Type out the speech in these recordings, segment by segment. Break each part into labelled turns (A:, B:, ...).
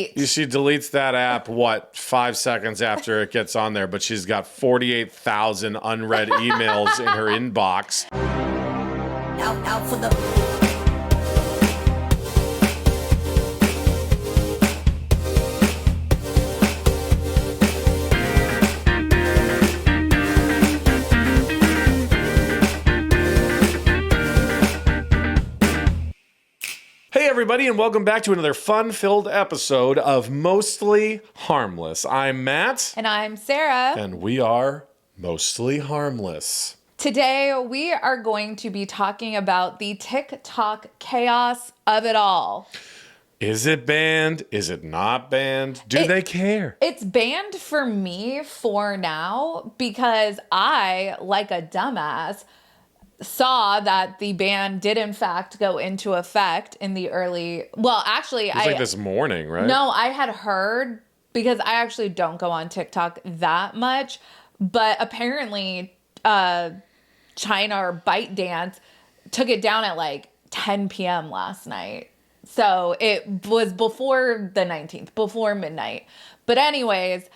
A: She deletes that app, 5 seconds after it gets on there, but she's got 48,000 unread emails in her inbox.
B: Out for the...
A: Hey everybody, and welcome back to another fun-filled episode of Mostly Harmless. I'm Matt.
C: And I'm Sarah.
A: And we are Mostly Harmless.
C: Today, we are going to be talking about the TikTok chaos of it all.
A: Is it banned? Is it not banned? Do they care?
C: It's banned for me for now because I, like a dumbass, saw that the ban did in fact go into effect in the early... Well, actually,
A: it was like this morning, right?
C: No, I had heard, because I actually don't go on TikTok that much, but apparently China or ByteDance took it down at like 10 p.m. last night. So it was before the 19th, before midnight. But anyways,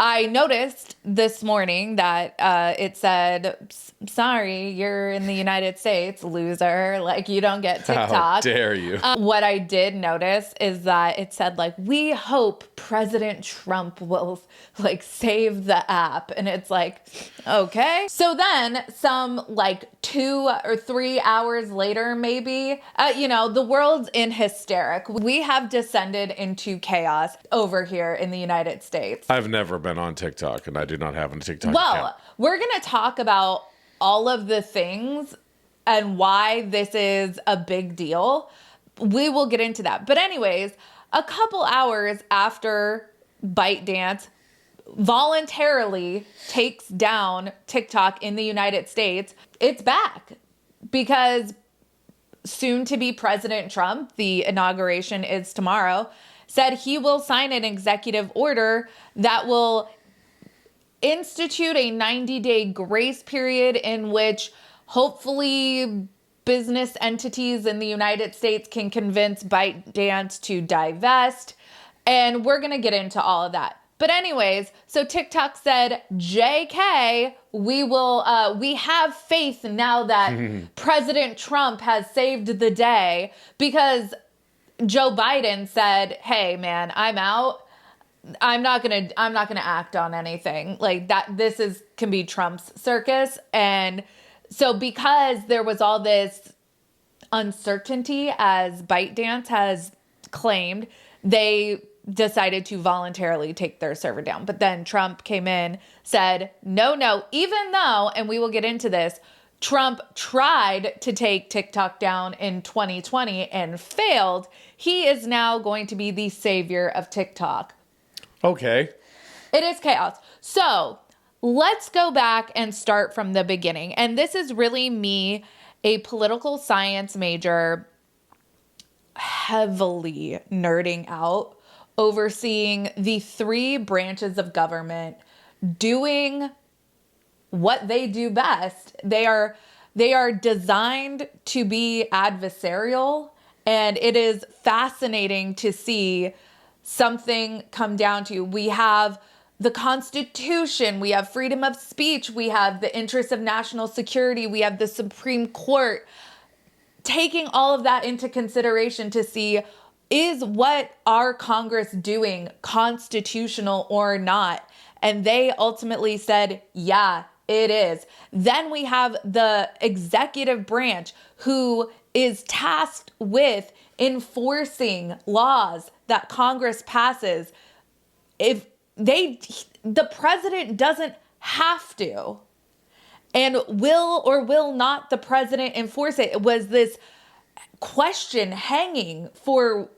C: I noticed this morning that it said, sorry, you're in the United States, loser. Like, you don't get TikTok.
A: How dare you?
C: What I did notice is that it said, like, we hope President Trump will, like, save the app. And it's like, okay. So then some, like, 2 or 3 hours later, maybe, the world's in hysteric. We have descended into chaos over here in the United States.
A: I've never been on TikTok, and I do not have a TikTok account.
C: We're going to talk about all of the things and why this is a big deal. We will get into that. But anyways, a couple hours after ByteDance voluntarily takes down TikTok in the United States, it's back because soon to be President Trump, the inauguration is tomorrow, said he will sign an executive order that will institute a 90-day grace period in which hopefully business entities in the United States can convince ByteDance to divest. And we're going to get into all of that. But anyways, so TikTok said, JK, we have faith now that President Trump has saved the day, because Joe Biden said, hey man, I'm out. I'm not gonna act on anything like that. Can be Trump's circus. And so because there was all this uncertainty, as ByteDance has claimed, they decided to voluntarily take their server down. But then Trump came in, said, no, even though, and we will get into this, Trump tried to take TikTok down in 2020 and failed, he is now going to be the savior of TikTok.
A: Okay.
C: It is chaos. So let's go back and start from the beginning. And this is really me, a political science major, heavily nerding out, overseeing the 3 branches of government doing what they do best. They are designed to be adversarial, and it is fascinating to see something come down to. We have the Constitution, we have freedom of speech, we have the interests of national security, we have the Supreme Court, taking all of that into consideration to see, is what our Congress doing constitutional or not? And they ultimately said, yeah, it is. Then we have the executive branch, who is tasked with enforcing laws that Congress passes. If the president doesn't have to, and will or will not the president enforce it? It was this question hanging for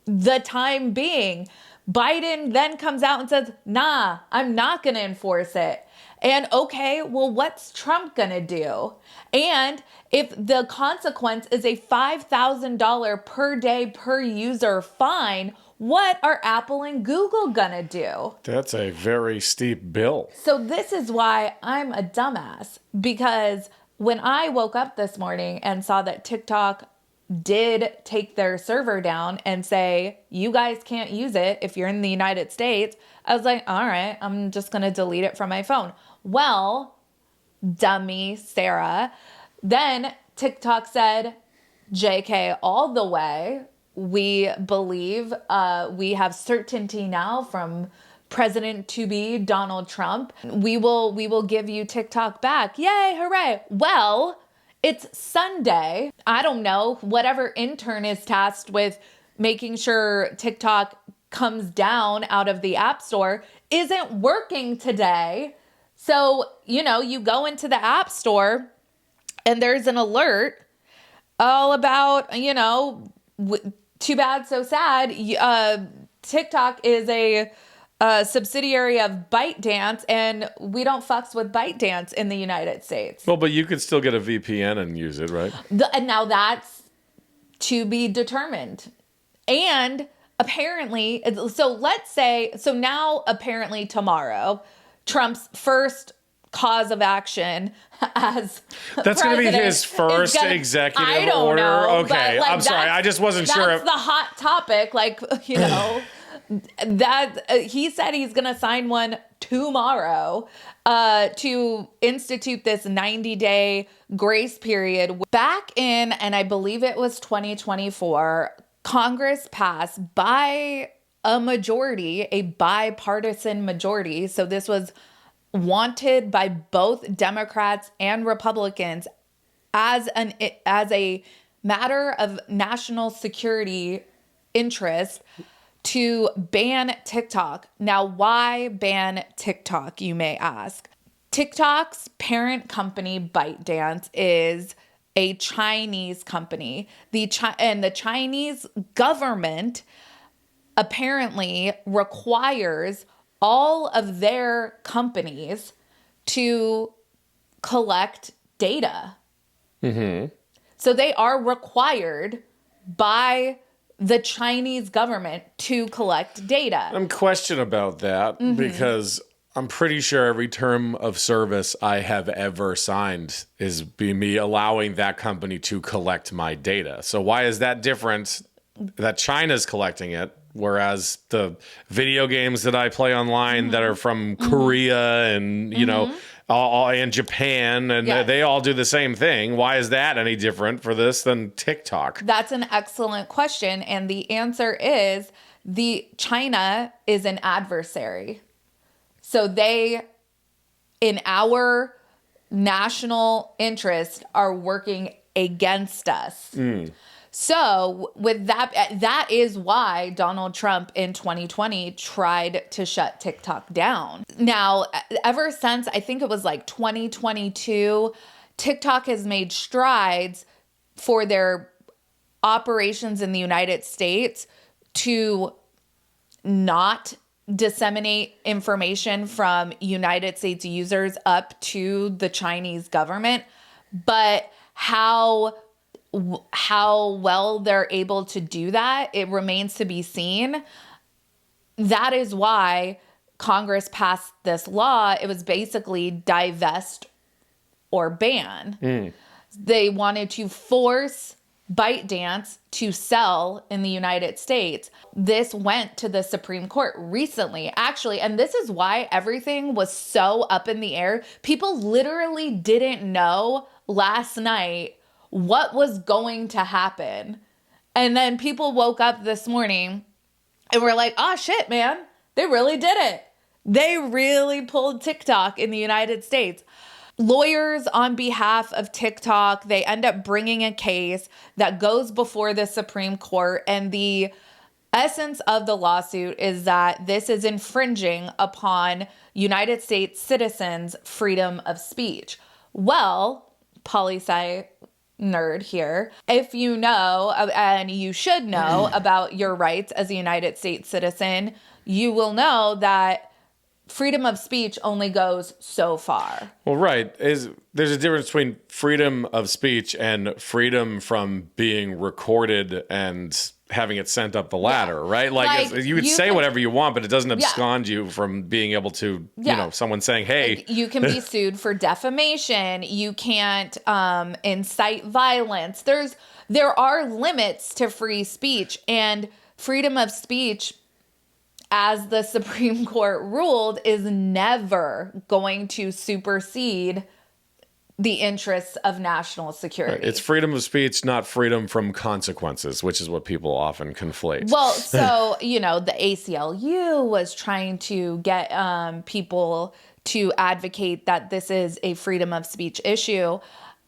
C: the time being. Biden then comes out and says, nah, I'm not going to enforce it. And okay, well, what's Trump going to do? And if the consequence is a $5,000 per day per user fine, what are Apple and Google going to do?
A: That's a very steep bill.
C: So this is why I'm a dumbass, because when I woke up this morning and saw that TikTok did take their server down and say, you guys can't use it if you're in the United States, I was like, all right, I'm just going to delete it from my phone. Well, dummy Sarah. Then TikTok said, JK all the way. We believe we have certainty now from President-to-be Donald Trump. We will give you TikTok back. Yay, hooray. Well, it's Sunday. I don't know, whatever intern is tasked with making sure TikTok comes down out of the App Store isn't working today. So, you go into the App Store and there's an alert all about, too bad, so sad. TikTok is a subsidiary of ByteDance, and we don't fucks with ByteDance in the United States.
A: Well, but you could still get a VPN and use it, right?
C: And now that's to be determined. And apparently, so now apparently tomorrow, Trump's first cause of action as
A: that's going to be his first executive order.
C: I don't know.
A: Okay, I'm sorry. I just wasn't sure.
C: That's the hot topic. That he said he's going to sign one tomorrow to institute this 90-day grace period. Back in, and I believe it was 2024, Congress passed by a majority, a bipartisan majority. So this was wanted by both Democrats and Republicans as a matter of national security interest to ban TikTok. Now, why ban TikTok, you may ask? TikTok's parent company, ByteDance, is a Chinese company. And the Chinese government apparently requires all of their companies to collect data. Mm-hmm. So they are required by the Chinese government to collect data.
A: I'm questioning about that because I'm pretty sure every term of service I have ever signed is me allowing that company to collect my data. So why is that different that China's collecting it, whereas the video games that I play online that are from Korea and, all in Japan, and they all do the same thing. Why is that any different for this than TikTok?
C: That's an excellent question. And the answer is China is an adversary. So they, in our national interest, are working against us. So with that is why Donald Trump in 2020 tried to shut TikTok down. Now, ever since, I think it was like 2022, TikTok has made strides for their operations in the United States to not disseminate information from United States users up to the Chinese government. But how well they're able to do that, it remains to be seen. That is why Congress passed this law. It was basically divest or ban. They wanted to force ByteDance to sell in the United States. This went to the Supreme Court recently, actually, and this is why everything was so up in the air. People literally didn't know last night what was going to happen. And then people woke up this morning and were like, oh shit, man, they really did it. They really pulled TikTok in the United States. Lawyers on behalf of TikTok, they end up bringing a case that goes before the Supreme Court. And the essence of the lawsuit is that this is infringing upon United States citizens' freedom of speech. Well, poli-sci nerd here, if you know, and you should know about your rights as a United States citizen, you will know that freedom of speech only goes so far.
A: Well, right. There's a difference between freedom of speech and freedom from being recorded and having it sent up the ladder, right? Like you could say whatever you want, but it doesn't abscond you from being able to, you know, someone saying, hey.
C: Like, you can be sued for defamation. You can't incite violence. There are limits to free speech, and freedom of speech, as the Supreme Court ruled, is never going to supersede the interests of national security.
A: It's freedom of speech, not freedom from consequences, which is what people often conflate.
C: Well, so, you know, the ACLU was trying to get people to advocate that this is a freedom of speech issue.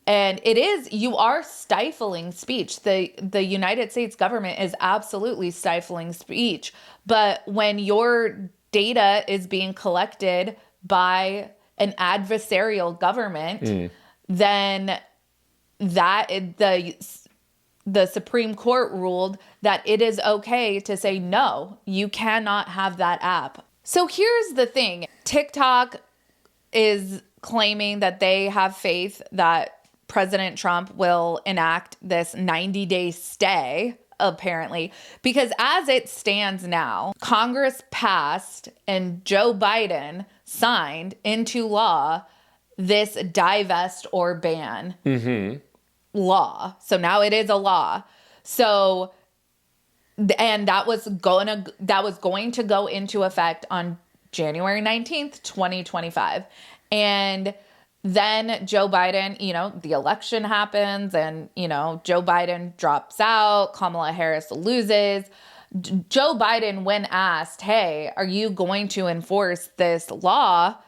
C: And it is, you are stifling speech. The United States government is absolutely stifling speech. But when your data is being collected by an adversarial government, then the Supreme Court ruled that it is okay to say, no, you cannot have that app. So here's the thing. TikTok is claiming that they have faith that President Trump will enact this 90-day stay, apparently, because as it stands now, Congress passed and Joe Biden signed into law this divest or ban law. So now it is a law. So, and that was going to go into effect on January 19th, 2025. And then Joe Biden, you know, the election happens and, you know, Joe Biden drops out, Kamala Harris loses. Joe Biden, when asked, hey, are you going to enforce this law?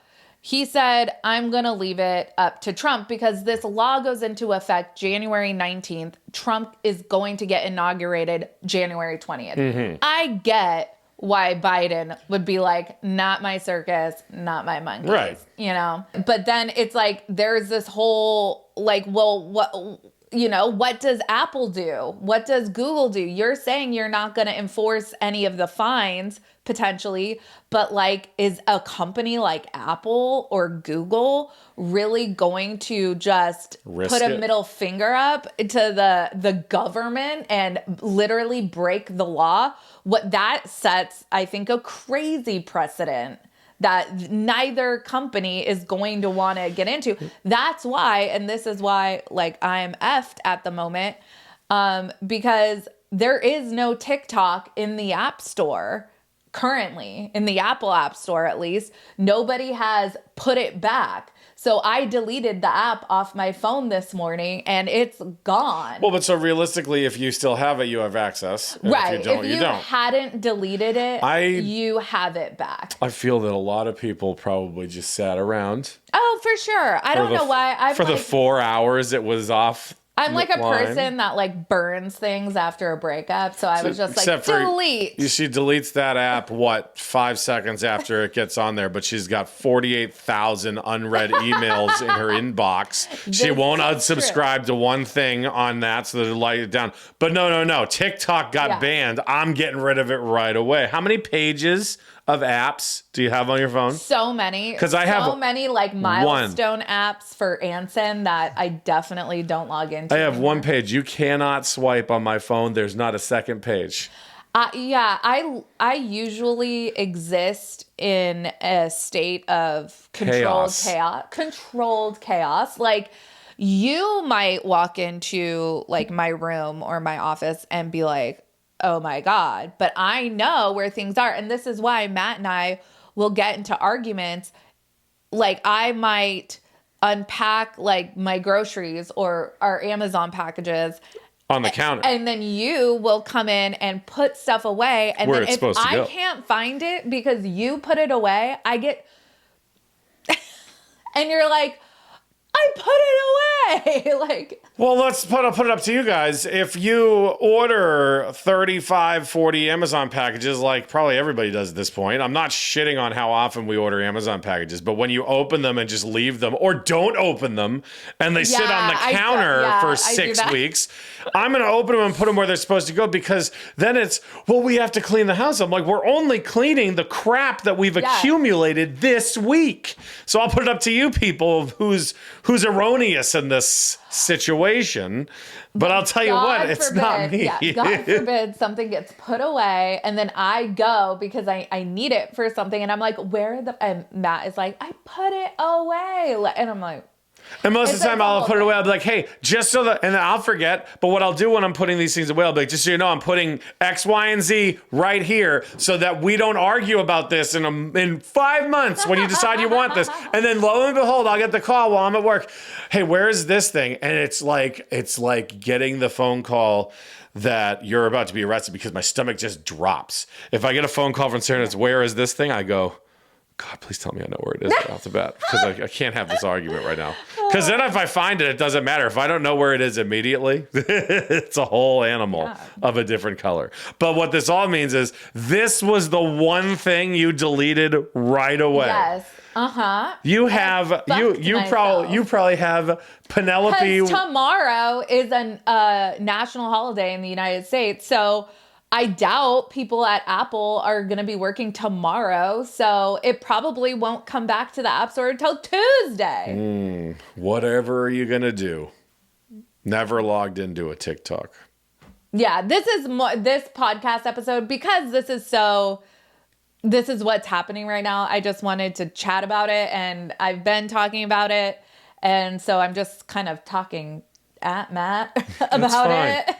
C: He said, I'm going to leave it up to Trump because this law goes into effect January 19th. Trump is going to get inaugurated January 20th. I get why Biden would be like, not my circus, not my monkeys,
A: right?
C: You know, but then it's like, there's this whole like, well, what, you know, what does Apple do? What does Google do? You're saying you're not going to enforce any of the fines potentially, but like, is a company like Apple or Google really going to just put a middle finger up to the government and literally break the law? What that sets, I think, a crazy precedent that neither company is going to want to get into. That's why, and this is why, like, I'm effed at the moment, because there is no TikTok in the App Store currently, in the Apple App Store at least. Nobody has put it back. So I deleted the app off my phone this morning and it's gone.
A: Well, but so realistically, if you still have it, you have access. And
C: right.
A: If you don't,
C: if you
A: don't.
C: Hadn't deleted it, you have it back.
A: I feel that a lot of people probably just sat around.
C: Oh, for sure. I don't know why.
A: For the 4 hours it was off.
C: I'm like a person that like burns things after a breakup. So I was just like, delete.
A: She deletes that app, 5 seconds after it gets on there, but she's got 48,000 unread emails in her inbox. She won't unsubscribe to one thing on that so that it'll light it down. But no. TikTok got banned. I'm getting rid of it right away. How many pages of apps do you have on your phone?
C: So many.
A: Because I have
C: so many like milestone apps for Anson that I definitely don't log into.
A: I have anymore. One page. You cannot swipe on my phone. There's not a second page.
C: I usually exist in a state of controlled chaos. Like, you might walk into like my room or my office and be like, oh my God, but I know where things are. And this is why Matt and I will get into arguments. Like, I might unpack like my groceries or our Amazon packages
A: on the counter.
C: And then you will come in and put stuff away. And
A: where
C: then if I can't find it because you put it away, I get, and you're like, I put it away. Like,
A: well, I'll put it up to you guys. If you order 35, 40 Amazon packages, like probably everybody does at this point, I'm not shitting on how often we order Amazon packages, but when you open them and just leave them or don't open them and they sit on the counter for 6 weeks, I'm going to open them and put them where they're supposed to go, because then it's, well, we have to clean the house. I'm like, we're only cleaning the crap that we've accumulated this week. So I'll put it up to you people of who's erroneous in this situation. But I'll tell you what, it's not me.
C: Yeah, God forbid something gets put away and then I go because I need it for something. And I'm like, and Matt is like, I put it away. And I'm like,
A: and most of the time I'll put it away. I'll be like, hey, just so that, and then I'll forget. But what I'll do when I'm putting these things away, I'll be like, just so you know, I'm putting X, Y, and Z right here so that we don't argue about this in 5 months when you decide you want this. And then lo and behold, I'll get the call while I'm at work. Hey, where is this thing? And it's like getting the phone call that you're about to be arrested because my stomach just drops. If I get a phone call from Sarah and it's, where is this thing? I go, God, please tell me I know where it is right off the bat, because I can't have this argument right now. Because then if I find it, it doesn't matter. If I don't know where it is immediately, it's a whole animal of a different color. But what this all means is this was the one thing you deleted right away.
C: Yes. Uh-huh.
A: You have you probably have Penelope.
C: Because tomorrow is a national holiday in the United States, so I doubt people at Apple are going to be working tomorrow, so it probably won't come back to the App Store until Tuesday.
A: Whatever are you going to do? Never logged into a TikTok.
C: Yeah, this podcast episode, because this is what's happening right now. I just wanted to chat about it, and I've been talking about it, and so I'm just kind of talking at Matt about it.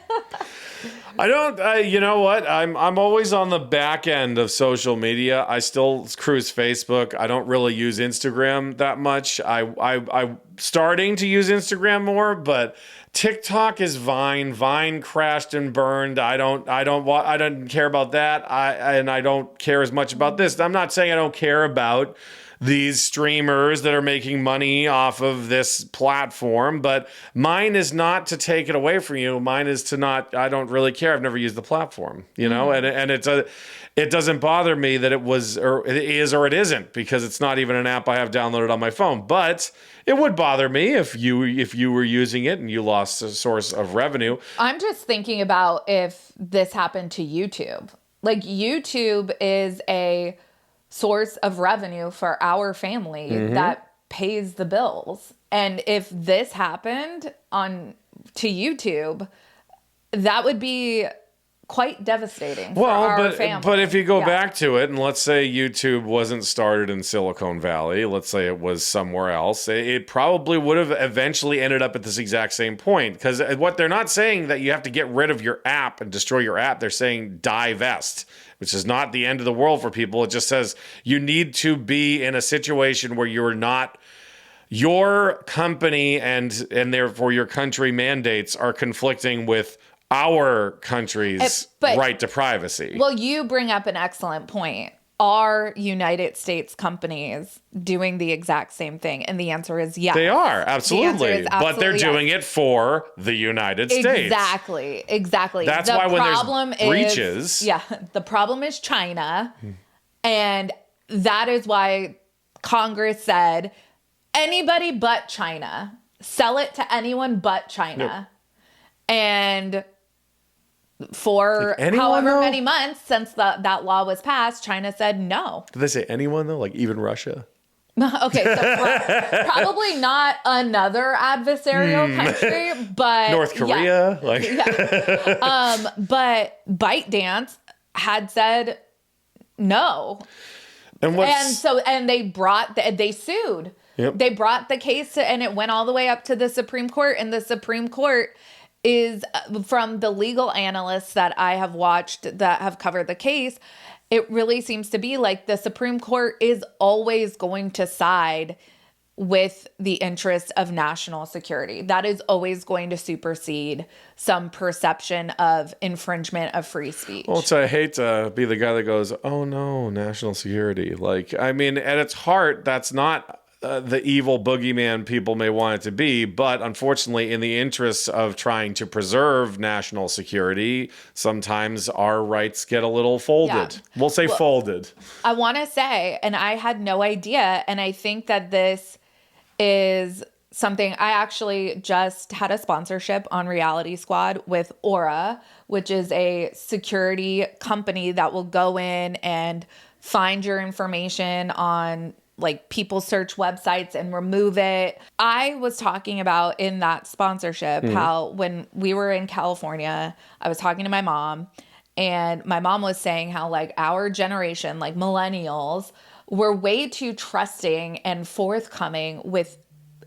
A: I don't, you know what? I'm always on the back end of social media. I still cruise Facebook. I don't really use Instagram that much. I'm starting to use Instagram more, but TikTok is Vine. Vine crashed and burned. I don't care about that. I don't care as much about this. I'm not saying I don't care about these streamers that are making money off of this platform, but mine is not to take it away from you. Mine is to not, I don't really care. I've never used the platform, you know, and it doesn't bother me that it was, or it is, or it isn't, because it's not even an app I have downloaded on my phone. But it would bother me if you were using it and you lost a source of revenue.
C: I'm just thinking about if this happened to YouTube. Like, YouTube is a source of revenue for our family that pays the bills. And if this happened to YouTube, that would be quite devastating for our family.
A: But if you go back to it, and let's say YouTube wasn't started in Silicon Valley, let's say it was somewhere else, it probably would have eventually ended up at this exact same point. Because what they're not saying that you have to get rid of your app and destroy your app, they're saying divest, which is not the end of the world for people. It just says you need to be in a situation where you're not, your company and therefore your country mandates are conflicting with our country's right to privacy.
C: Well, you bring up an excellent point. Are United States companies doing the exact same thing? And the answer is yes.
A: They are, absolutely. But they're doing it for the United States.
C: Exactly.
A: That's why when there's breaches.
C: Yeah, the problem is China. And that is why Congress said, anybody but China. Sell it to anyone but China. Yep. And for however many months since that law was passed, China said no.
A: Did they say anyone, though? Like even Russia?
C: Okay, so probably not another adversarial country, but
A: North Korea?
C: But ByteDance had said no. And they sued. Yep. They brought the case and it went all the way up to the Supreme Court, and the Supreme Court is, from the legal analysts that I have watched that have covered the case, it really seems to be like the Supreme Court is always going to side with the interests of national security. That is always going to supersede some perception of infringement of free speech.
A: Well, I hate to be the guy that goes, oh no, national security. Like, I mean, at its heart, that's not the evil boogeyman people may want it to be, but unfortunately, in the interests of trying to preserve national security, sometimes our rights get a little folded. Yeah. We'll say folded.
C: I want to say, and I had no idea, and I think that this is something, I actually just had a sponsorship on Reality Squad with Aura, which is a security company that will go in and find your information on like people search websites and remove it. I was talking about in that sponsorship how when we were in California, I was talking to my mom, and my mom was saying how like our generation, like millennials, were way too trusting and forthcoming with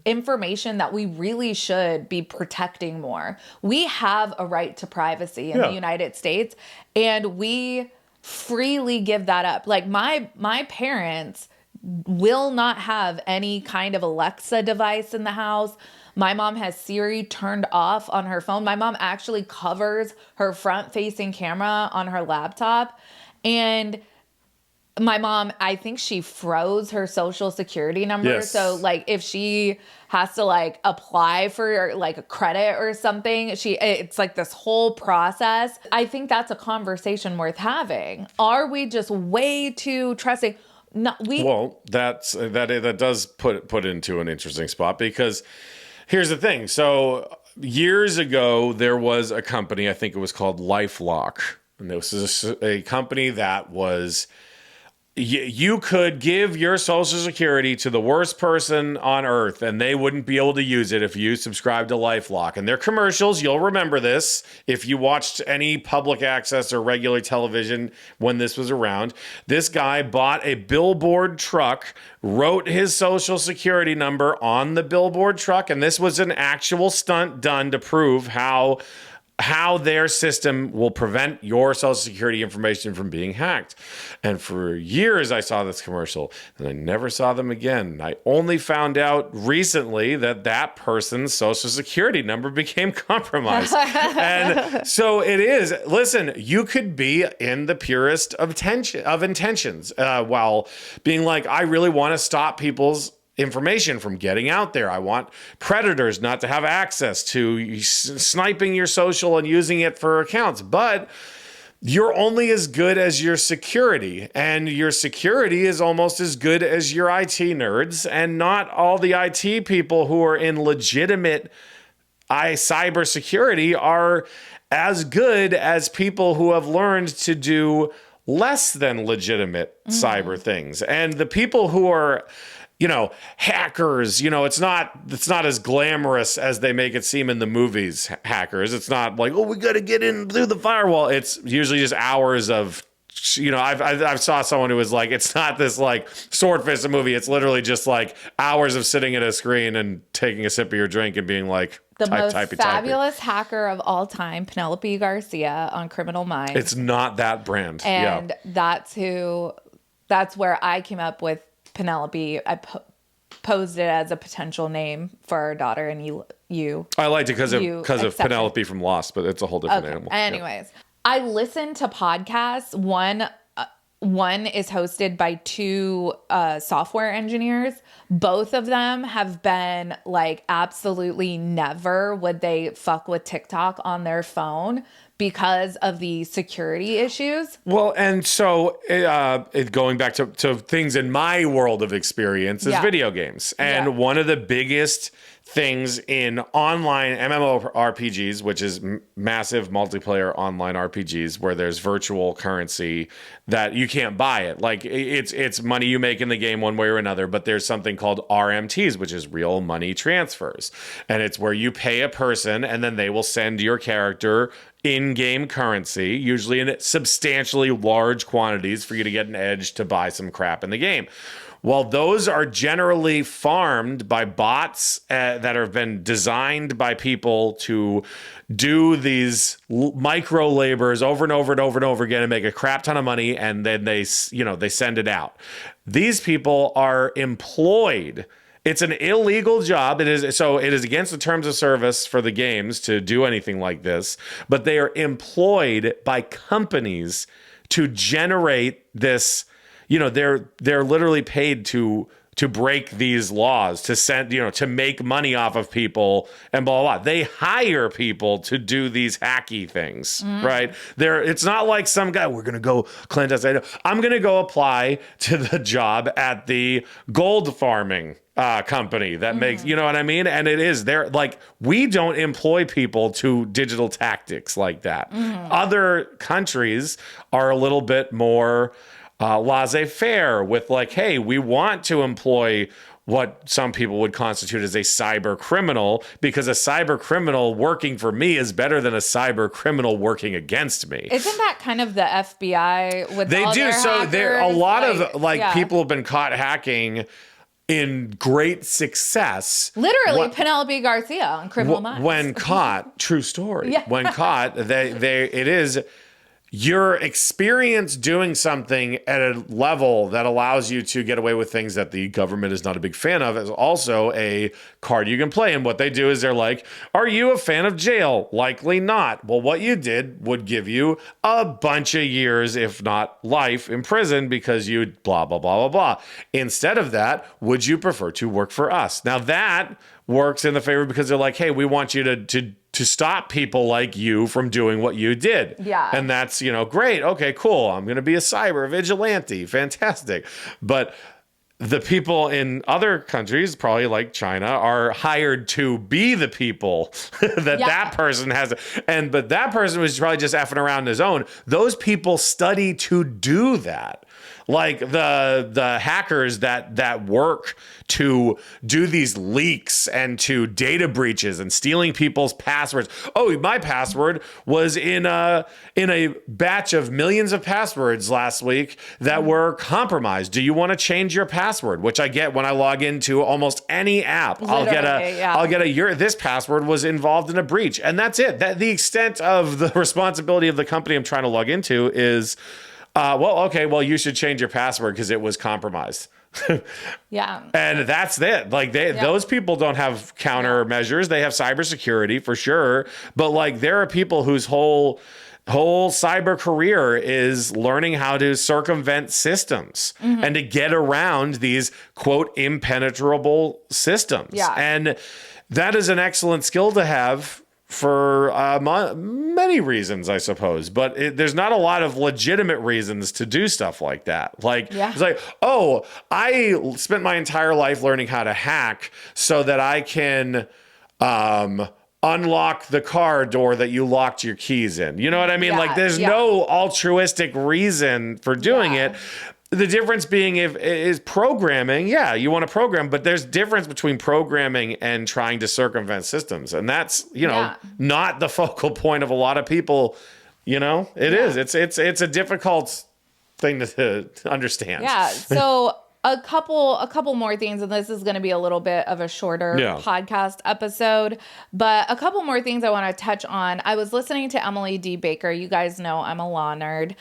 C: information that we really should be protecting more. We have a right to privacy in the United States, and we freely give that up. Like my parents will not have any kind of Alexa device in the house. My mom has Siri turned off on her phone. My mom actually covers her front-facing camera on her laptop. And my mom, I think she froze her social security number.
A: Yes.
C: So like if she has to like apply for like a credit or something, it's like this whole process. I think that's a conversation worth having. Are we just way too trusting? No,
A: Well, that does put into an interesting spot, because here's the thing. So years ago, there was a company, I think it was called LifeLock. And this is a company that was, you could give your social security to the worst person on earth and they wouldn't be able to use it if you subscribe to LifeLock. And their commercials, you'll remember this if you watched any public access or regular television when this was around. This guy bought a billboard truck, wrote his social security number on the billboard truck, and this was an actual stunt done to prove how their system will prevent your social security information from being hacked. And for years, I saw this commercial and I never saw them again. I only found out recently that person's social security number became compromised. And so it is, listen, you could be in the purest of intentions while being like, I really want to stop people's information from getting out there. I want predators not to have access to sniping your social and using it for accounts. But you're only as good as your security, and your security is almost as good as your IT nerds, and not all the IT people who are in legitimate cybersecurity are as good as people who have learned to do less than legitimate cyber things. And the people who are, hackers, it's not as glamorous as they make it seem in the movies, hackers. It's not like, we got to get in through the firewall. It's usually just hours of, I've saw someone who was like, it's not this like Swordfish movie. It's literally just like hours of sitting at a screen and taking a sip of your drink and being like,
C: the most fabulous hacker of all time, Penelope Garcia on Criminal Minds.
A: It's not that brand.
C: And that's where I came up with Penelope. I posed it as a potential name for our daughter, and you. I
A: liked it because of Penelope from Lost, but it's a whole different animal.
C: Anyways, I listen to podcasts. One is hosted by two software engineers. Both of them have been like, absolutely never would they fuck with TikTok on their phone because of the security issues. Well,
A: and so going back to things in my world of experience is video games. And one of the biggest things in online MMORPGs, which is massive multiplayer online RPGs where there's virtual currency that you can't buy it. Like it's money you make in the game one way or another, but there's something called RMTs, which is real money transfers. And it's where you pay a person and then they will send your character in-game currency, usually in substantially large quantities for you to get an edge to buy some crap in the game. Well, those are generally farmed by bots that have been designed by people to do these micro labors over and over and over and over again and make a crap ton of money, and then they send it out. These people are employed. It's an illegal job. It is against the terms of service for the games to do anything like this, but they are employed by companies to generate this. They're literally paid to break these laws, to send, to make money off of people and blah, blah, blah. They hire people to do these hacky things, right? It's not like some guy, we're going to go, Clint, I'm going to go apply to the job at the gold farming company that makes, you know what I mean? And they're like, we don't employ people to digital tactics like that. Other countries are a little bit more laissez-faire with like, hey, we want to employ what some people would constitute as a cyber criminal, because a cyber criminal working for me is better than a cyber criminal working against me.
C: Isn't that kind of the FBI with
A: They
C: all
A: do.
C: their
A: So there a
C: hackers?
A: lot of
C: yeah.
A: people have been caught hacking in great success.
C: Literally, Penelope Garcia on Criminal Minds.
A: When caught, true story.
C: Yeah.
A: When caught, it is your experience doing something at a level that allows you to get away with things that the government is not a big fan of is also a card you can play. And what they do is they're like, are you a fan of jail? Likely not. Well, what you did would give you a bunch of years, if not life, in prison because you blah, blah, blah, blah, blah. Instead of that, would you prefer to work for us? Now that works in the favor because they're like, hey, we want you to stop people like you from doing what you did.
C: Yeah.
A: And that's, great. Okay, cool. I'm going to be a cyber vigilante. Fantastic. But the people in other countries, probably like China, are hired to be the people that person has. But that person was probably just effing around on his own. Those people study to do that. Like the hackers that work to do these leaks and to data breaches and stealing people's passwords. Oh, my password was in a batch of millions of passwords last week that were compromised. Do you want to change your password? Which I get when I log into almost any app. I'll get this password was involved in a breach, and that's it. That the extent of the responsibility of the company I'm trying to log into is. You should change your password because it was compromised.
C: Yeah.
A: And that's it. Like those people don't have countermeasures. They have cybersecurity for sure. But there are people whose whole cyber career is learning how to circumvent systems and to get around these quote impenetrable systems.
C: Yeah.
A: And that is an excellent skill to have for many reasons, I suppose. But there's not a lot of legitimate reasons to do stuff like that. It's like, oh, I spent my entire life learning how to hack so that I can unlock the car door that you locked your keys in. You know what I mean? There's no altruistic reason for doing it. The difference being is programming. Yeah, you want to program, but there's difference between programming and trying to circumvent systems. And that's, not the focal point of a lot of people. It is. It's a difficult thing to understand.
C: Yeah. So a couple more things, and this is going to be a little bit of a shorter podcast episode, but a couple more things I want to touch on. I was listening to Emily D. Baker. You guys know I'm a law nerd.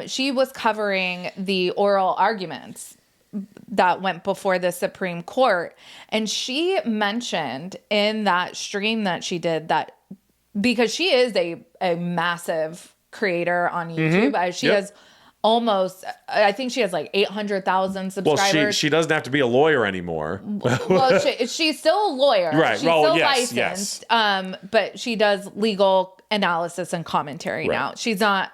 C: She was covering the oral arguments that went before the Supreme Court. And she mentioned in that stream that she did that because she is a massive creator on YouTube, she has I think she has 800,000 subscribers.
A: Well, she doesn't have to be a lawyer anymore.
C: Well, she's still a lawyer.
A: Right.
C: She's still licensed. But she does legal analysis and commentary now. She's not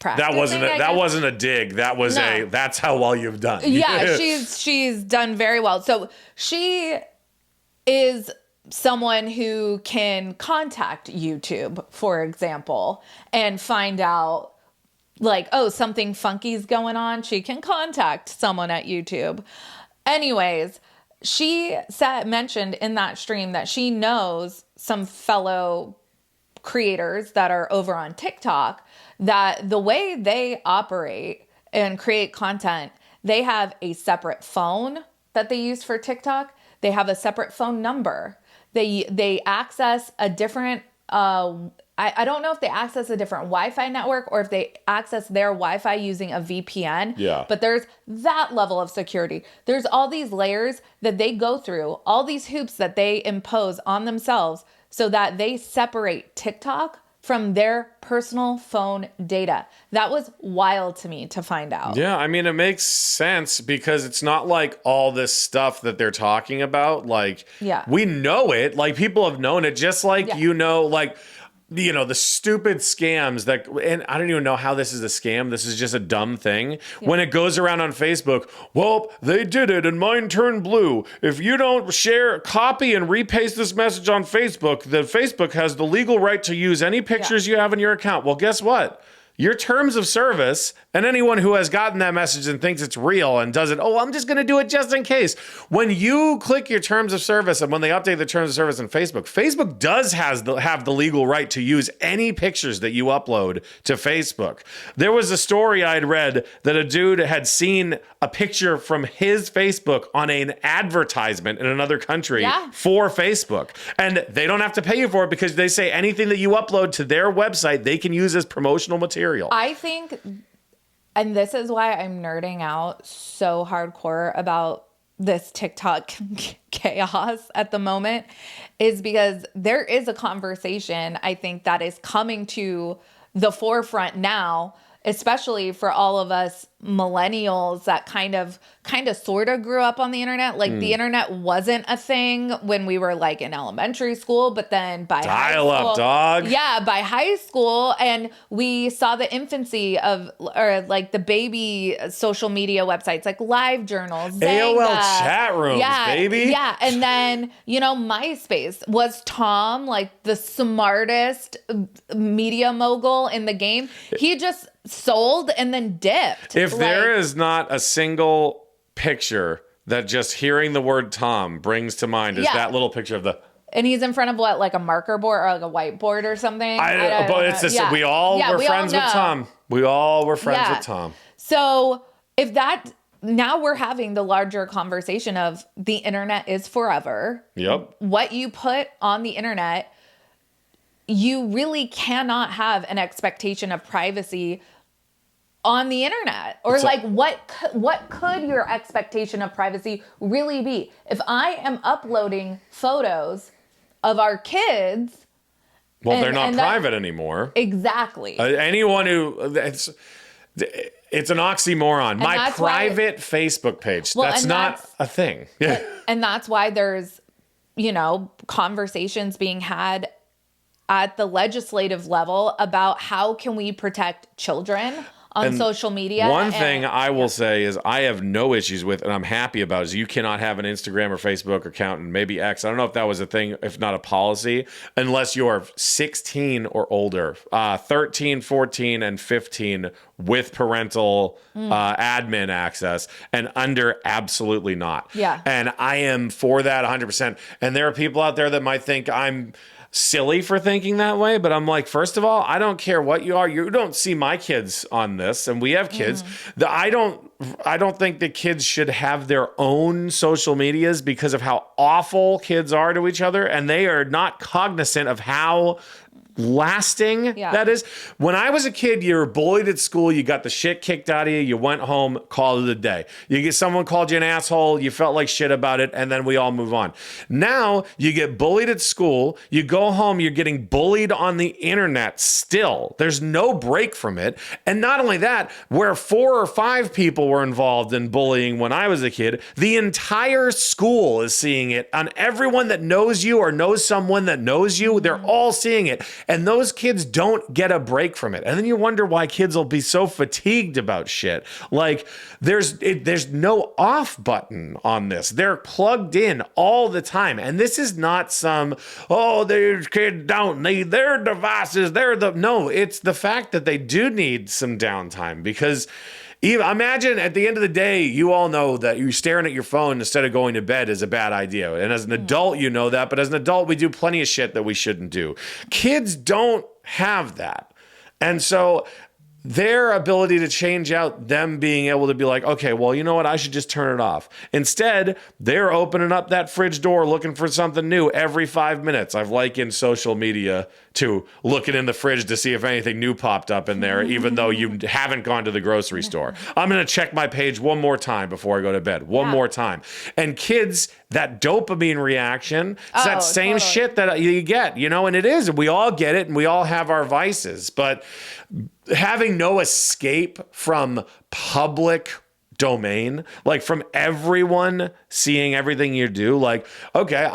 C: practicing.
A: That wasn't a dig. That was that's how well you've done.
C: Yeah, she's done very well. So she is someone who can contact YouTube, for example, and find out something funky's going on. She can contact someone at YouTube. Anyways, she mentioned in that stream that she knows some fellow creators that are over on TikTok that the way they operate and create content, they have a separate phone that they use for TikTok. They have a separate phone number. They access a different, I don't know if they access a different Wi-Fi network or if they access their Wi-Fi using a VPN.
A: Yeah.
C: But there's that level of security. There's all these layers that they go through, all these hoops that they impose on themselves so that they separate TikTok from their personal phone data. That was wild to me to find out.
A: Yeah, I mean, it makes sense because it's not like all this stuff that they're talking about. We know it. People have known it just the stupid scams and I don't even know how this is a scam. This is just a dumb thing. Yeah. When it goes around on Facebook, well, they did it and mine turned blue. If you don't copy and repaste this message on Facebook, then Facebook has the legal right to use any pictures you have in your account. Well, guess what? your terms of service, and anyone who has gotten that message and thinks it's real and does it, oh, I'm just going to do it just in case. When you click your terms of service and when they update the terms of service on Facebook, Facebook does have the legal right to use any pictures that you upload to Facebook. There was a story I'd read that a dude had seen a picture from his Facebook on an advertisement in another country for Facebook. And they don't have to pay you for it because they say anything that you upload to their website, they can use as promotional material.
C: I think, and this is why I'm nerding out so hardcore about this TikTok chaos at the moment, is because there is a conversation, I think, that is coming to the forefront now, especially for all of us millennials that kind of sort of grew up on the internet. Like the internet wasn't a thing when we were like in elementary school, but then by
A: dial up, dog.
C: Yeah, by high school, and we saw the infancy of, or like the baby social media websites like LiveJournal, Zanga,
A: AOL chat rooms, baby.
C: Yeah, and then, you know, MySpace. Was Tom like the smartest media mogul in the game? He just sold and then dipped.
A: If there is not a single picture that just hearing the word Tom brings to mind, is that little picture of the...
C: And he's in front of what, like a marker board or like a whiteboard or something?
A: But it's just, we all were friends with Tom. We all were friends with Tom.
C: So if that, now we're having the larger conversation of the internet is forever.
A: Yep.
C: What you put on the internet, you really cannot have an expectation of privacy on the internet. Or like what could your expectation of privacy really be? If I am uploading photos of our kids,
A: they're not private anymore.
C: Exactly.
A: Anyone who it's an oxymoron. And my private Facebook page. That's not a thing. Yeah.
C: And that's why there's, you know, conversations being had at the legislative level about how can we protect children on social media.
A: One thing I will say is I have no issues with, and I'm happy about, is you cannot have an Instagram or Facebook account, and maybe X. I don't know if that was a thing, if not a policy, unless you're 16 or older, 13, 14, and 15 with parental admin access, and under, absolutely not.
C: Yeah.
A: And I am for that 100%. And there are people out there that might think I'm silly for thinking that way, but I'm like, first of all, I don't care what you are. You don't see my kids on this, and we have kids. I don't think that kids should have their own social medias because of how awful kids are to each other, and they are not cognizant of how lasting that is. When I was a kid, you were bullied at school, you got the shit kicked out of you, you went home, called it a day. You get someone called you an asshole, you felt like shit about it, and then we all move on. Now you get bullied at school, you go home, you're getting bullied on the internet still. There's no break from it. And not only that, where 4 or 5 people were involved in bullying when I was a kid, the entire school is seeing it. On everyone that knows you or knows someone that knows you, they're all seeing it. And those kids don't get a break from it. And then you wonder why kids will be so fatigued about shit. Like there's no off button on this. They're plugged in all the time. And this is not some, these kids don't need their devices. No, it's the fact that they do need some downtime, because imagine at the end of the day, you all know that you staring at your phone instead of going to bed is a bad idea. And as an adult, you know that. But as an adult, we do plenty of shit that we shouldn't do. Kids don't have that. And so their ability to change out, them being able to be like, okay, well, you know what? I should just turn it off. Instead, they're opening up that fridge door looking for something new every 5 minutes. I've likened social media to looking in the fridge to see if anything new popped up in there, even though you haven't gone to the grocery store. I'm going to check my page one more time before I go to bed. One more time. And kids, that dopamine reaction, it's that same shit that you get, you know, and it is. We all get it, and we all have our vices. But having no escape from public domain, like from everyone seeing everything you do. Like, okay,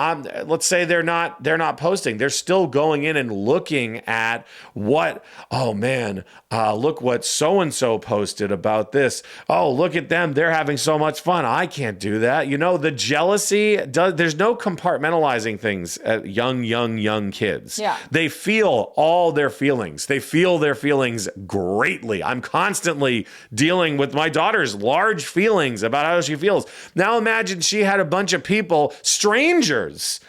A: let's say they're not posting, they're still going in and looking at what, oh man, look what so-and-so posted about this. Oh, look at them, they're having so much fun, I can't do that. The jealousy there's no compartmentalizing things at young kids.
C: Yeah.
A: They feel all their feelings. They feel their feelings greatly. I'm constantly dealing with my daughter's large feelings about how she feels. Now imagine she had a bunch of people, strangers,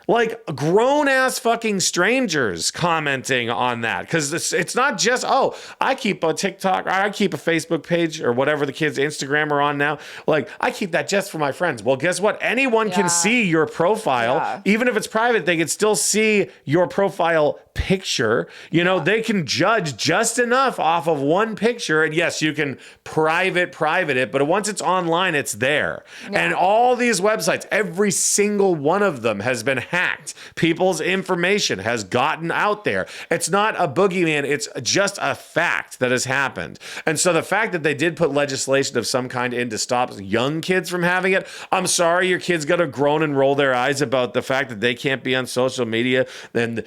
A: like grown ass fucking strangers, commenting on that. Because it's not just, oh, I keep a TikTok, or I keep a Facebook page, or whatever the kids' Instagram are on now. Like, I keep that just for my friends. Well, guess what? Anyone can see your profile.
C: Yeah.
A: Even if it's private, they can still see your profile picture. They can judge just enough off of one picture. And yes, you can private it, but once it's online, it's there. Yeah. And all these websites, every single one of them has been hacked. People's information has gotten out there. It's not a boogeyman. It's just a fact that has happened. And so the fact that they did put legislation of some kind in to stop young kids from having it, I'm sorry, your kids got to groan and roll their eyes about the fact that they can't be on social media. Then,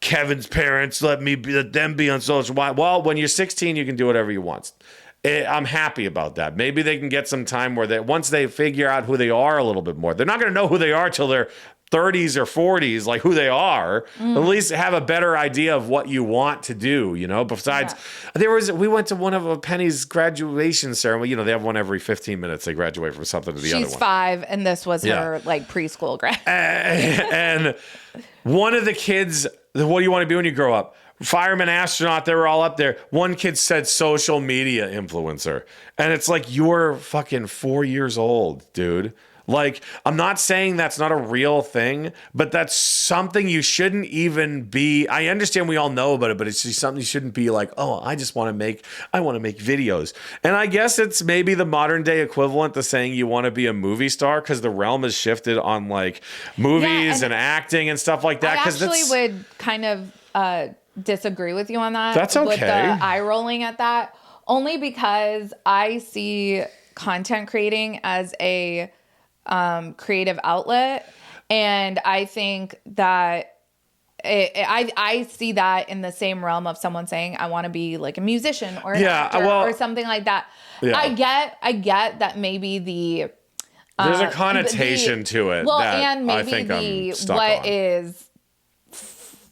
A: Kevin's parents let them be on social. Well, when you're 16, you can do whatever you want. I'm happy about that. Maybe they can get some time where once they figure out who they are a little bit more, they're not going to know who they are till they're 30s or 40s, like who they are. At least have a better idea of what you want to do, Besides, we went to one of Penny's graduation ceremony. They have one every 15 minutes. They graduate from something to the other one.
C: She's 5, and this was her preschool grad.
A: And one of the kids, what do you want to be when you grow up? Fireman, astronaut, they were all up there. One kid said social media influencer. And it's like, you're fucking 4 years old, dude. Like, I'm not saying that's not a real thing, but that's something you shouldn't even be. I understand we all know about it, but it's just something you shouldn't be like, oh, I want to make videos. And I guess it's maybe the modern day equivalent to saying you want to be a movie star, because the realm has shifted on like movies and acting and stuff like that.
C: I actually would kind of disagree with you on that.
A: That's okay.
C: With the eye rolling at that, only because I see content creating as a creative outlet, and I think that I see that in the same realm of someone saying I want to be like a musician or an actor or something like that. Yeah. I get that maybe
A: there's a connotation to it.
C: Well,
A: that
C: and maybe
A: I think I'm stuck
C: what
A: on.
C: is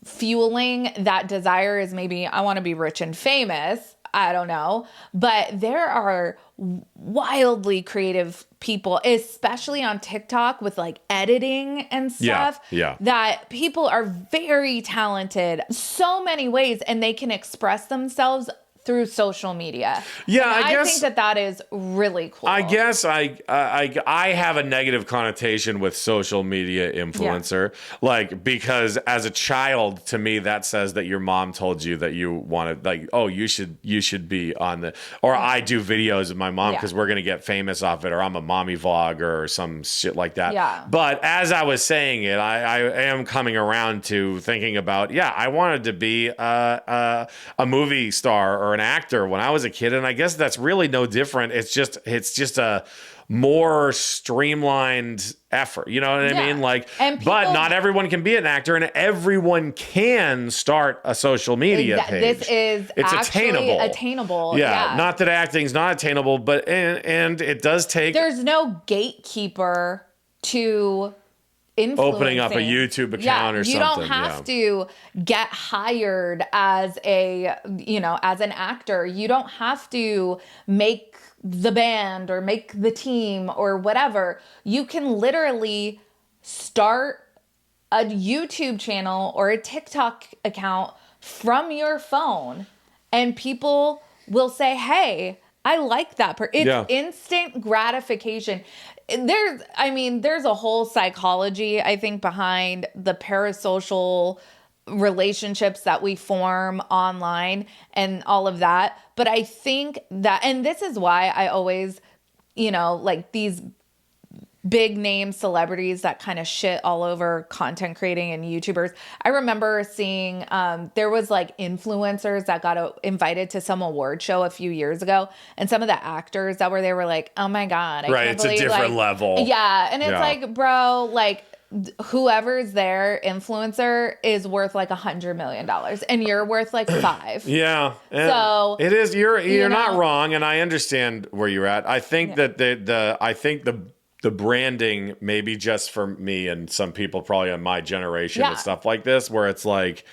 C: fueling that desire is maybe I want to be rich and famous. I don't know. But there are wildly creative people, especially on TikTok with like editing and stuff.
A: Yeah.
C: That people are very talented so many ways, and they can express themselves through social media.
A: Yeah,
C: and
A: I guess,
C: think that is really cool.
A: I guess I have a negative connotation with social media influencer, like, because as a child, to me, that says that your mom told you that you wanted, like, oh, you should be on the, or I do videos with my mom because we're gonna get famous off it, or I'm a mommy vlogger or some shit like that.
C: Yeah.
A: But as I was saying it, I am coming around to thinking about, I wanted to be a movie star or an actor when I was a kid, and I guess that's really no different. It's just a more streamlined effort. You know what I mean? Like, but not everyone can be an actor, and everyone can start a social media page.
C: It's attainable.
A: Yeah. Not that acting's not attainable, but and it does take.
C: There's no gatekeeper to
A: opening up a YouTube account or something.
C: You don't have to get hired as as an actor. You don't have to make the band or make the team or whatever. You can literally start a YouTube channel or a TikTok account from your phone, and people will say, hey, I like that It's instant gratification. There's a whole psychology, I think, behind the parasocial relationships that we form online and all of that. But I think that, and this is why I always, like these big name celebrities that kind of shit all over content creating and YouTubers. I remember seeing there was like influencers that got invited to some award show a few years ago, and some of the actors that were there were like, "Oh my god, I can't
A: it's
C: believe,
A: a different
C: like,
A: level."
C: Yeah, and it's like, bro, like whoever's their influencer is worth like $100 million, and you're worth like 5.
A: Yeah.
C: So
A: it is. You're
C: you
A: not
C: know?
A: wrong, and I understand where you're at. I think that the branding, maybe just for me and some people probably in my generation and stuff like this, where it's like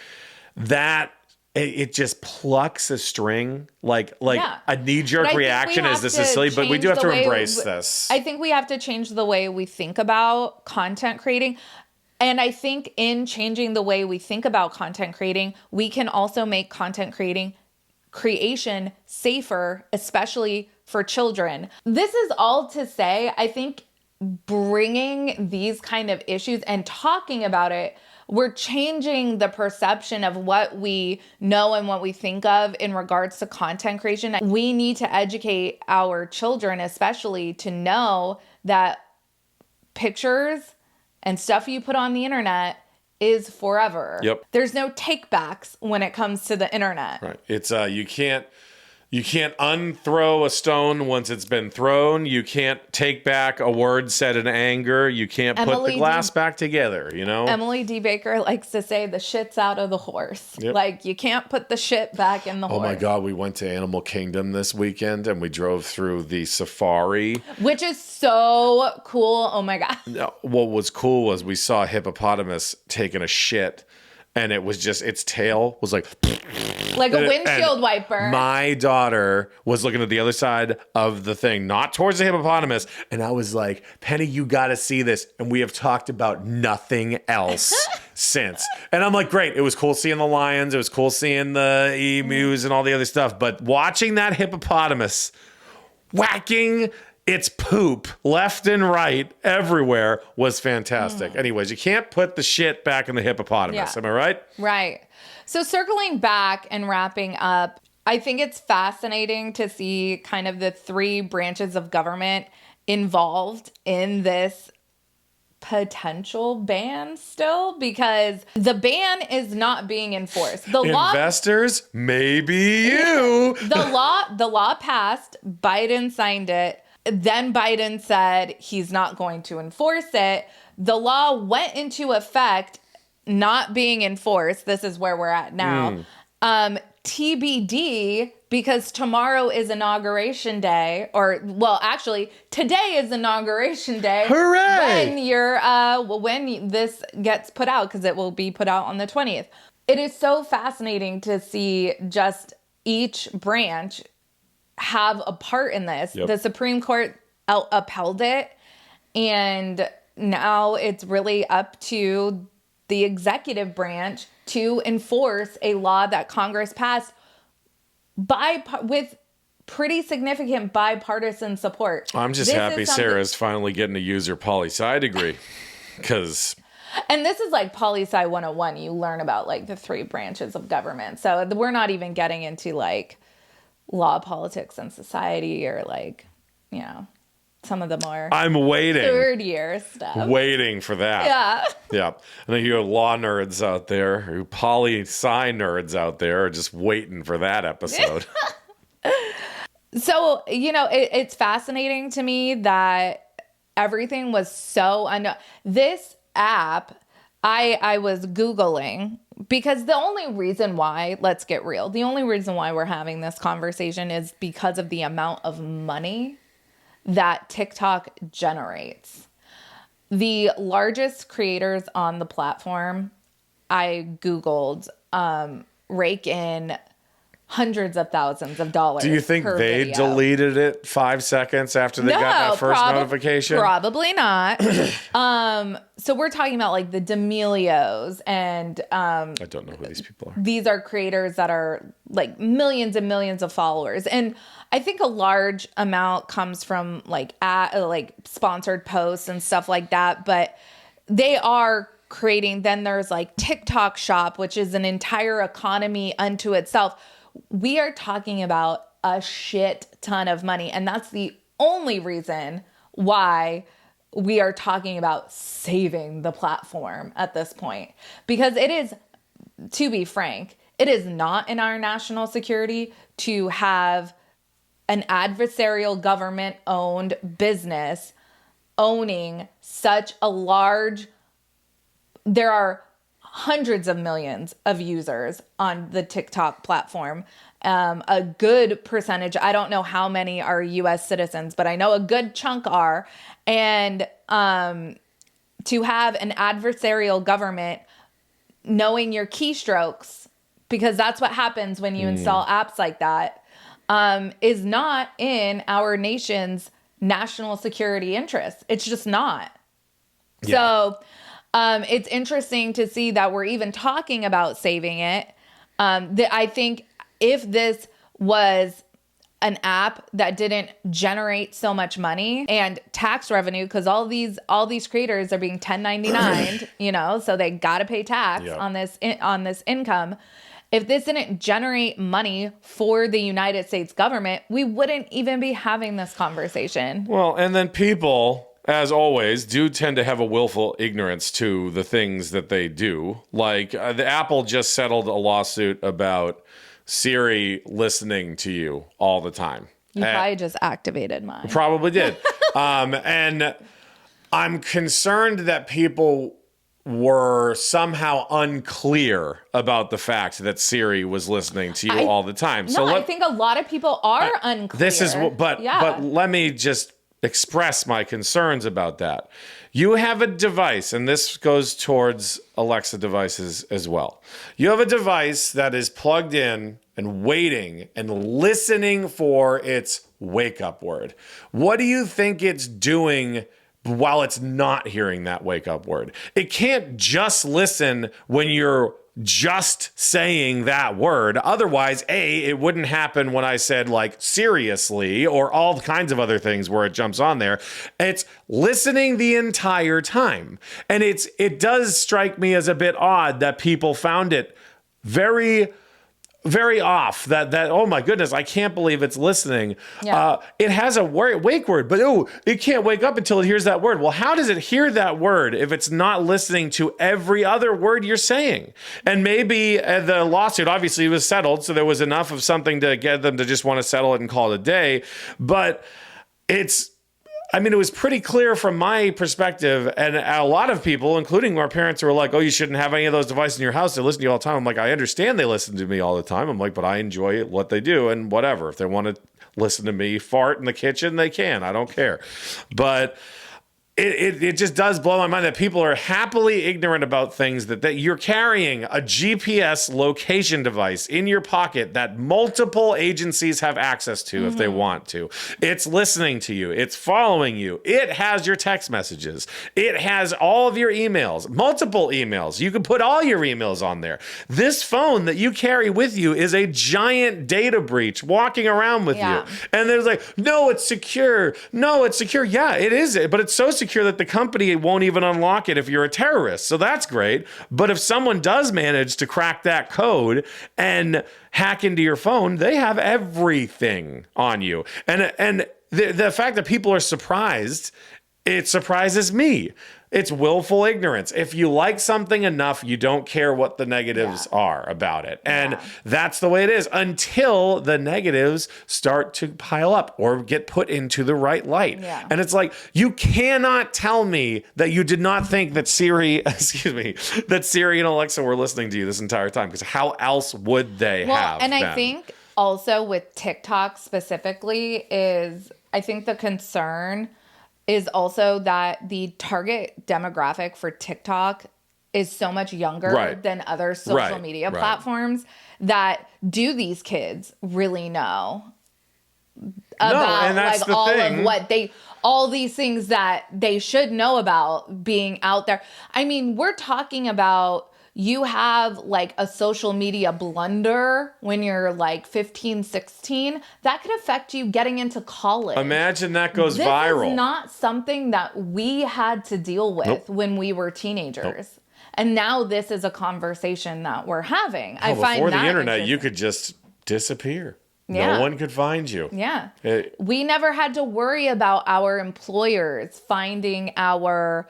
A: that. It just plucks a string, like a knee-jerk reaction is this is silly, but we do have to embrace this.
C: I think we have to change the way we think about content creating. And I think in changing the way we think about content creating, we can also make content creation safer, especially for children. This is all to say, I think bringing these kind of issues and talking about it, we're changing the perception of what we know and what we think of in regards to content creation. We need to educate our children, especially, to know that pictures and stuff you put on the internet is forever.
A: Yep.
C: There's no take backs when it comes to the internet.
A: Right. It's you can't unthrow a stone once it's been thrown. You can't take back a word said in anger. You can't put the glass back together, you know?
C: Emily D. Baker likes to say the shit's out of the horse.
A: Yep.
C: Like, you can't put the shit back in the horse.
A: Oh my God, we went to Animal Kingdom this weekend and we drove through the safari.
C: Which is so cool. Oh my God.
A: What was cool was we saw a hippopotamus taking a shit, and it was just, its tail was like
C: a windshield wiper.
A: My daughter was looking at the other side of the thing, not towards the hippopotamus. And I was like, Penny, you got to see this. And we have talked about nothing else since. And I'm like, great. It was cool seeing the lions. It was cool seeing the emus and all the other stuff. But watching that hippopotamus whacking its poop left and right everywhere was fantastic. Anyways, you can't put the shit back in the hippopotamus.
C: Yeah.
A: Am I right?
C: Right. So circling back and wrapping up, I think it's fascinating to see kind of the 3 branches of government involved in this potential ban still, because the ban is not being enforced. The
A: Investors, maybe you.
C: The law passed, Biden signed it. Then Biden said he's not going to enforce it. The law went into effect, not being enforced. This is where we're at now. TBD, because tomorrow is inauguration day, or well, actually, today is inauguration day.
A: Hooray!
C: When this gets put out, because it will be put out on the 20th. It is so fascinating to see just each branch have a part in this.
A: Yep.
C: The Supreme Court upheld it, and now it's really up to the executive branch to enforce a law that Congress passed with pretty significant bipartisan support.
A: I'm just happy Sarah's finally getting to use her poli-sci degree, because...
C: And this is like poli-sci 101. You learn about like the 3 branches of government. So we're not even getting into like law, politics, and society, or like, you know, some of the more
A: I'm waiting.
C: 3rd year stuff.
A: Waiting for that.
C: Yeah.
A: Yeah. And then you have law nerds out there, who poli-sci nerds out there are just waiting for that episode.
C: So, you know, it's fascinating to me that everything was so this app, I was Googling, because the only reason why, let's get real, the only reason why we're having this conversation is because of the amount of money that TikTok generates. The largest creators on the platform, I Googled, rake in hundreds of thousands of dollars.
A: Do you think they deleted it 5 seconds after they got that first notification?
C: Probably not. So we're talking about like the D'Amelios and
A: I don't know who these people are.
C: These are creators that are like millions and millions of followers. And I think a large amount comes from like sponsored posts and stuff like that, but they are creating. Then there's like TikTok Shop, which is an entire economy unto itself. We are talking about a shit ton of money. And that's the only reason why we are talking about saving the platform at this point. Because it is, to be frank, it is not in our national security to have an adversarial government-owned business owning such a large... There are hundreds of millions of users on the TikTok platform. A good percentage, I don't know how many are US citizens, but I know a good chunk are. And to have an adversarial government knowing your keystrokes, because that's what happens when you install apps like that, is not in our nation's national security interests. It's just not. Yeah. So it's interesting to see that we're even talking about saving it. I think if this was an app that didn't generate so much money and tax revenue, because all these creators are being 1099, so they got to pay tax on this income. If this didn't generate money for the United States government, we wouldn't even be having this conversation.
A: Well, and then people, as always, do tend to have a willful ignorance to the things that they do. Like the Apple just settled a lawsuit about Siri listening to you all the time.
C: You probably just activated mine.
A: Probably did. And I'm concerned that people were somehow unclear about the fact that Siri was listening to you all the time.
C: I think a lot of people are unclear.
A: But let me just express my concerns about that. You have a device, and this goes towards Alexa devices as well. You have a device that is plugged in and waiting and listening for its wake-up word. What do you think it's doing while it's not hearing that wake-up word? It can't just listen when you're just saying that word. Otherwise, it wouldn't happen when I said like seriously or all kinds of other things where it jumps on there. It's listening the entire time. And it does strike me as a bit odd that people found it very, very off that oh my goodness, I can't believe it's listening. Yeah. It has a wake word, but it can't wake up until it hears that word. Well, how does it hear that word if it's not listening to every other word you're saying? And maybe the lawsuit obviously was settled, so there was enough of something to get them to just want to settle it and call it a day. But it was pretty clear from my perspective, and a lot of people, including our parents, were like, oh, you shouldn't have any of those devices in your house. They listen to you all the time. I'm like, I understand they listen to me all the time. I'm like, but I enjoy what they do, and whatever. If they want to listen to me fart in the kitchen, they can. I don't care. But it just does blow my mind that people are happily ignorant about things that you're carrying a GPS location device in your pocket that multiple agencies have access to if they want to. It's listening to you. It's following you. It has your text messages. It has all of your emails, multiple emails. You can put all your emails on there. This phone that you carry with you is a giant data breach walking around with you. And there's like, no, it's secure. No, it's secure. Yeah, it is. But it's so secure that the company won't even unlock it if you're a terrorist. So that's great. But if someone does manage to crack that code and hack into your phone, they have everything on you. And the fact that people are surprised, it surprises me. It's willful ignorance. If you like something enough, you don't care what the negatives are about it. And that's the way it is until the negatives start to pile up or get put into the right light. Yeah. And it's like, you cannot tell me that you did not think that Siri and Alexa were listening to you this entire time, because how else would they have
C: and
A: been?
C: I think also with TikTok specifically is, I think the concern is also that the target demographic for TikTok is so much younger than other social media platforms. That do these kids really know about all these things that they should know about being out there? I mean, we're talking about, you have like a social media blunder when you're like 15, 16, that could affect you getting into college.
A: Imagine that goes viral.
C: This is not something that we had to deal with when we were teenagers. And now this is a conversation that we're having. I find
A: before
C: that
A: the internet, you could just disappear.
C: Yeah.
A: No one could find you.
C: Yeah.
A: It-
C: We never had to worry about our employers finding our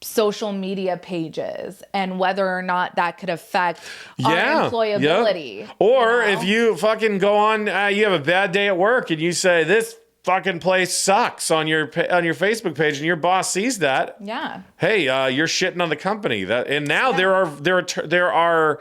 C: social media pages and whether or not that could affect our employability.
A: Yep. Or
C: you know?
A: if you fucking go on, you have a bad day at work and you say, this fucking place sucks on your Facebook page, and your boss sees that.
C: Yeah.
A: Hey, you're shitting on the company. And now there are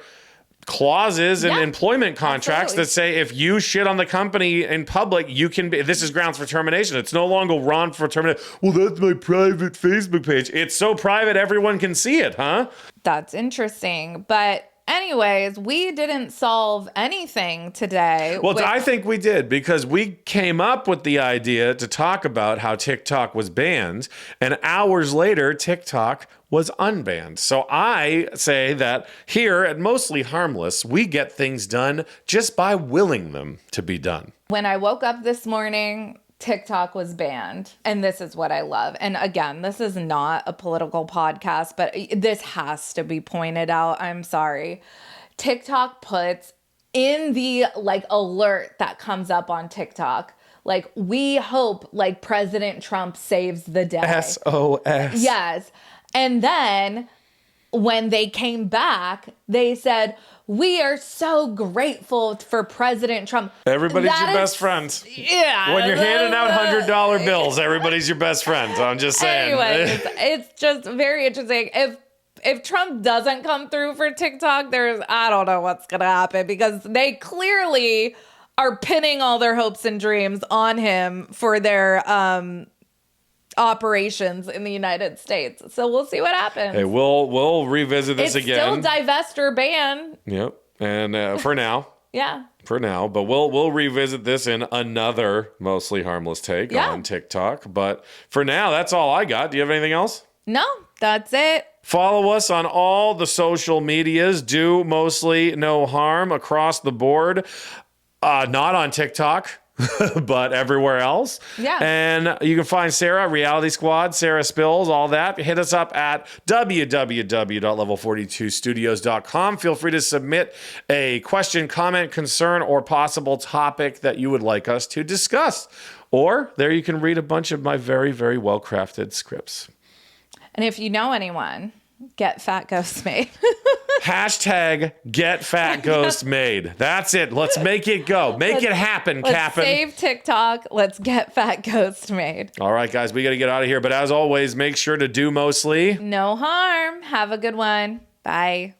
A: clauses in employment contracts that say if you shit on the company in public, you can be, this is grounds for termination. It's no longer wrong for termination. Well, that's my private Facebook page. It's so private everyone can see it, huh?
C: That's interesting. But anyways, we didn't solve anything today.
A: Well, I think we did, because we came up with the idea to talk about how TikTok was banned, and hours later, TikTok was unbanned. So I say that here at Mostly Harmless, we get things done just by willing them to be done.
C: When I woke up this morning, TikTok was banned. And this is what I love. And again, this is not a political podcast, but this has to be pointed out. I'm sorry. TikTok puts in the alert that comes up on TikTok, we hope President Trump saves the day.
A: SOS.
C: Yes. And then when they came back, they said, we are so grateful for President Trump.
A: Everybody's your best friend.
C: Yeah.
A: When you're handing out $100 bills, everybody's your best friend. I'm just saying.
C: Anyway, it's just very interesting. If Trump doesn't come through for TikTok, I don't know what's going to happen, because they clearly are pinning all their hopes and dreams on him for their operations in the United States. So we'll see what happens.
A: Hey, we'll revisit this again.
C: It's still divest or ban.
A: Yep. And for now.
C: Yeah.
A: For now, but we'll revisit this in another Mostly Harmless take on TikTok. But for now, that's all I got. Do you have anything else?
C: No, that's it.
A: Follow us on all the social medias. Do mostly no harm across the board. Not on TikTok, but everywhere else.
C: Yeah.
A: And you can find Sarah, Reality Squad, Sarah Spills, all that. Hit us up at www.level42studios.com. Feel free to submit a question, comment, concern, or possible topic that you would like us to discuss. Or there you can read a bunch of my very, very well-crafted scripts.
C: And if you know anyone, get Fat Ghost made.
A: Hashtag get Fat Ghost made. That's it. Let's make it go. Make it happen, Cap'n.
C: Save TikTok. Let's get Fat Ghost made.
A: All right, guys, we got to get out of here. But as always, make sure to do mostly
C: no harm. Have a good one. Bye.